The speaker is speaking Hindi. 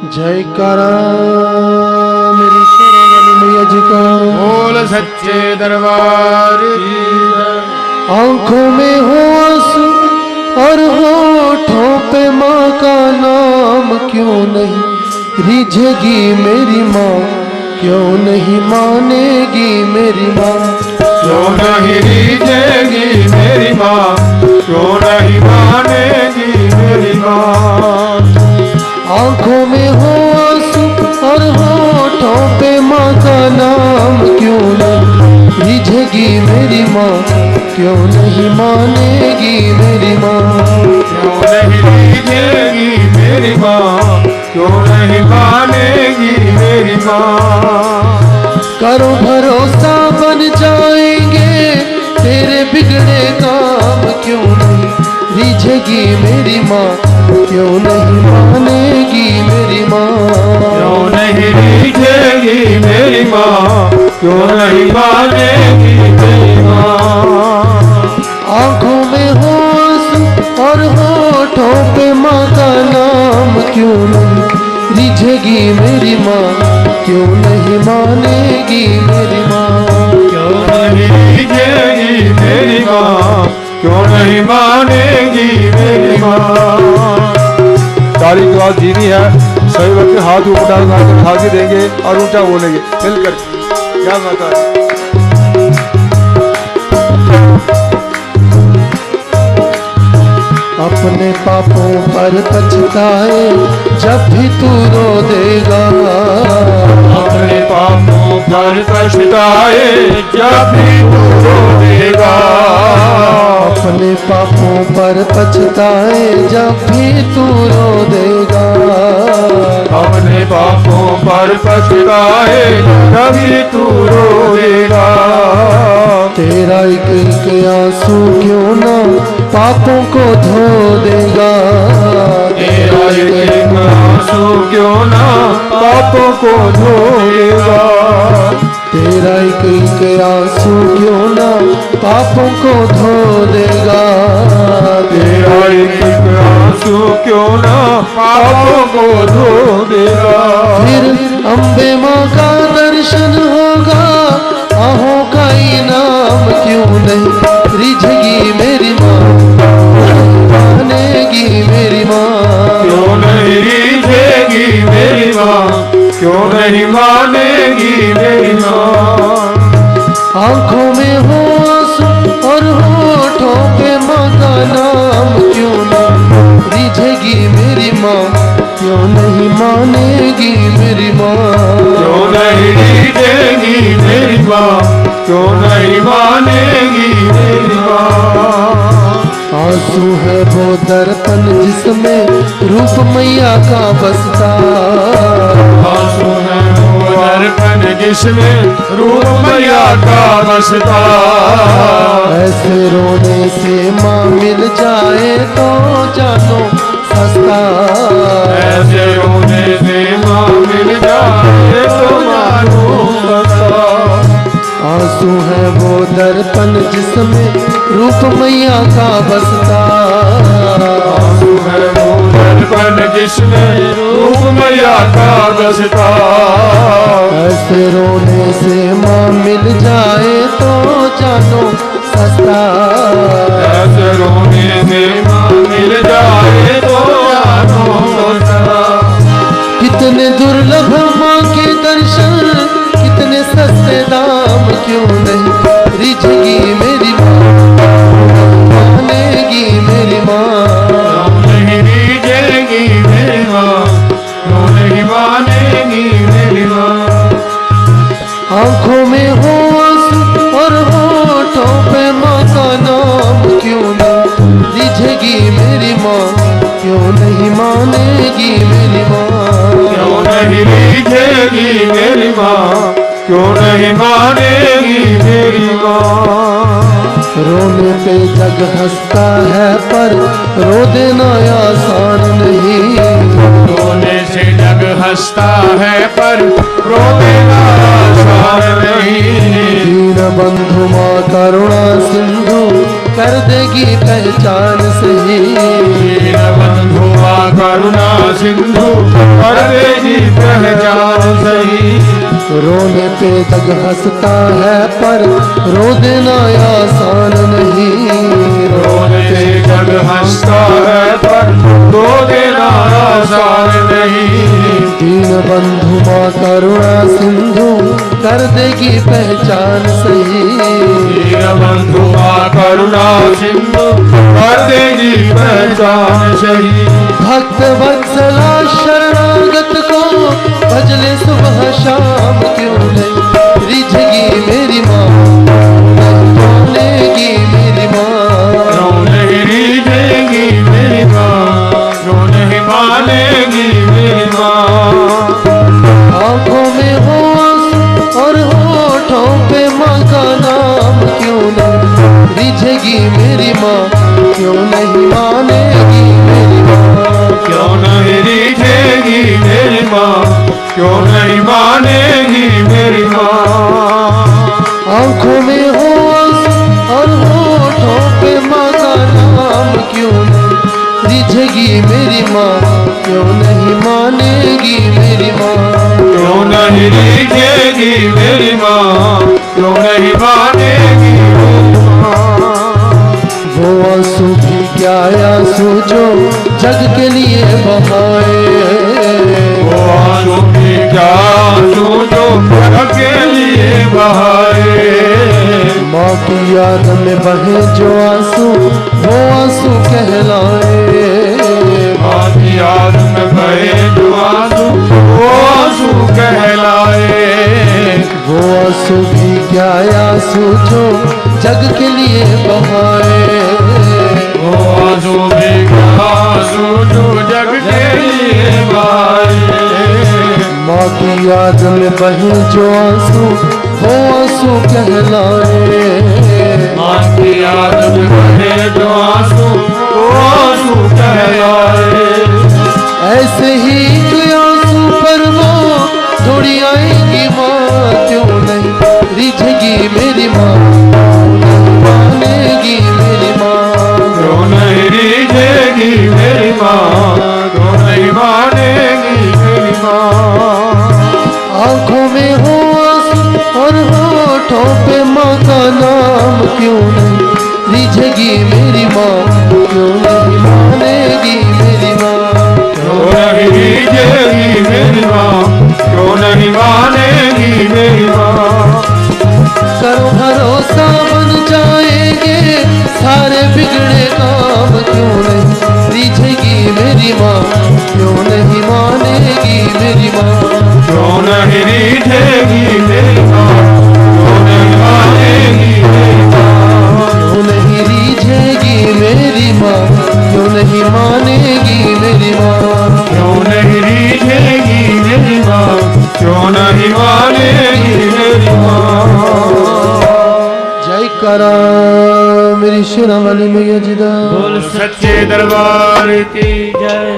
जयकारा मेरी शेरावाली मैया जी का। बोल सच्चे दरबार की। आंखों में हो आंसू और होठों पे माँ का नाम क्यों नहीं रिझेगी मेरी माँ, क्यों नहीं मानेगी मेरी माँ, क्यों नहीं रिझेगी मेरी माँ, क्यों नहीं मानेगी मेरी माँ। आंखों में हो आंसू और होठों पे माँ का नाम क्यों नहीं रिझेगी मेरी माँ, क्यों नहीं मानेगी मेरी माँ, क्यों नहीं रिझेगी मेरी माँ, क्यों नहीं मानेगी मेरी माँ। करो भरोसा बन जाएंगे तेरे बिगड़े काम, क्यों नहीं रिझेगी मेरी माँ, क्यों नहीं मानेगी मेरी माँ, क्यों नहीं रिझेगी मेरी माँ, क्यों नहीं मानेगी मेरी माँ। आंखों में हो आंसू और होठों पे माँ का नाम क्यों नहीं रिझेगी मेरी माँ, क्यों नहीं मानेगी मेरी माँ, क्यों नहीं रिझेगी मेरी माँ, क्यों नहीं मानेगी मेरी माँ। तारीख के बाद जीनी है, सभी बच्चे हाथ ऊपर डाल हाथ देंगे और ऊंचा बोलेंगे मिलकर। क्या माता है। अपने पापों पर पछताए जब भी तू रो देगा, अपने पापों पर पछताए जब भी तू रो देगा, अपने पापों पर पछताए जब भी तू रो देगा, अपने पापों पर पछताए जब भी तू रो देगा। तेरा एक एक आंसू क्यों ना पापों को धो देगा, तेरा एक आंसू क्यों ना पापों को धोएगा, तेरा एक आंसू क्यों ना पापों को धो देगा, तेरा एक आंसू क्यों ना पापों को धो देगा। फिर अम्बे माँ का दर्शन होगा, आहों का इनाम क्यों नहीं रिझेगी मेरी माँ, मानेगी मेरी माँ, क्यों नहीं रिझेगी मेरी माँ, क्यों नहीं मानेगी मेरी माँ। आंखों में हो आंसू और होठों पे माँ का नाम क्यों नहीं रिझेगी मेरी माँ, क्यों नहीं मानेगी मेरी माँ, क्यों नहीं रिझेगी मेरी माँ, क्यों नहीं मानेगी मेरी माँ। आंसू है वो दर्पण जिसमें रूप मैया का बसता, आंसू है वो दर्पण जिसमें रूप मैया का बसता, ऐसे रोने से माँ मिल जाए तो जानो सस्ता, ऐसे रोने से माँ मिल जाए तो मानो सस्ता। आंसू है वो दर्पण जिसमें रूप मैया का बसता, आंसू है वो दर्पण जिसमें रूप मैया का बसता, ऐसे रोने से माँ मिल जाए तो जानो सस्ता, ऐसे रोने से माँ मिल जाए तो जानो सस्ता। कितने दुर्लभ माँ के दर्शन, कितने सस्ते दाम क्यों नहीं रिझेगी मेरी माँ, मानेगी मेरी माँ, क्यों नहीं रिझेगी मेरी माँ, क्यों नहीं मानेगी मेरी माँ। आंखों में हो आंसू और होठों पे माँ का नाम क्यों नहीं रिझेगी मेरी माँ, क्यों नहीं मानेगी मेरी माँ, क्यों नहीं रिझेगी मेरी माँ, क्यों नहीं मानेगी मेरी माँ। रोने पे जग हंसता है पर रो देना आसान नहीं, रोने से जग हंसता है पर रो देना आसान नहीं। दीन बंधु माँ करुणा सिंधु कर देगी पहचान सही, दीन बंधु माँ करुणा सिंधु कर देगी पहचान सही। रोने पे जग हंसता है पर रो देना आसान नहीं। रोने पे जग हंसता है पर रो देना आसान नहीं। दीन बंधु माँ करुणा सिंधु कर देगी पहचान सही। दीन बंधु माँ करुणा सिंधु कर देगी पहचान सही। भक्त वत्सला शरणागत को भजले सुबह शाम क्यों नहीं रिझेगी मेरी माँ जानेगी मेरी माँ। क्यों नहीं रिझेगी मेरी माँ, क्यों नहीं मानेगी मेरी माँ। आंखों में हो आंसू और होठों पे माँ का नाम क्यों नहीं रिझेगी मेरी माँ क्यों नहीं मानेगी मेरी माँ। क्यों नहीं रिझेगी मेरी माँ, क्यों नहीं मानेगी मेरी माँ। आंखों में हो आंसू और होठों पे माँ का नाम क्यों नहीं रिझेगी मेरी माँ क्यों नहीं मानेगी मेरी माँ। क्यों नहीं रिझेगी मेरी माँ, क्यों नहीं मानेगी मेरी माँ। वो आंसू भी क्या आंसू जो जग के लिए बहाए। वो आंसू भी क्या आंसू जो जग के लिए बहाए। माँ की याद में बहे जो आंसू वो आंसू कहलाए। माँ की याद में बहे जो आंसू वो आंसू कहलाए। वो आंसू भी क्या आंसू जो जग के लिए बहाए। वो आंसू भी क्या आंसू जो जग के लिए बहाए। माँ की याद में बहे जो आंसू वो आंसू कहलाए। माँ की याद में बहे जो आंसू वो आंसू कहलाए। ऐसे ही कोई आंसू पर वो थोड़ी आएगी माँ क्यों नहीं रिझेगी मेरी माँ मानेगी मेरी माँ। क्यों नहीं रिझेगी मेरी माँ, क्यों नहीं मानेगी मेरी माँ। आंखों में हो आंसू और होठों पे माँ का नाम क्यों नहीं रिझेगी मेरी माँ क्यों नहीं मानेगी मेरी माँ। क्यों नहीं रिझेगी मेरी माँ, क्यों नहीं मानेगी मेरी माँ। करो भरोसा बन जाएंगे सारे बिगड़े काम क्यों नहीं रिझेगी मेरी माँ क्यों नहीं मानेगी मेरी माँ। क्यों नहीं रिझेगी मेरी माँ, क्यों नहीं मानेगी मेरी माँ। क्यों नहीं रिझेगी मेरी माँ क्यों नहीं मानेगी मेरी माँ। क्यों नहीं रिझेगी मेरी माँ, क्यों नहीं मानेगी मेरी माँ। जय करा मेरी शेरा वाली मैया जी दा। बोल सच्चे दरबार की जय।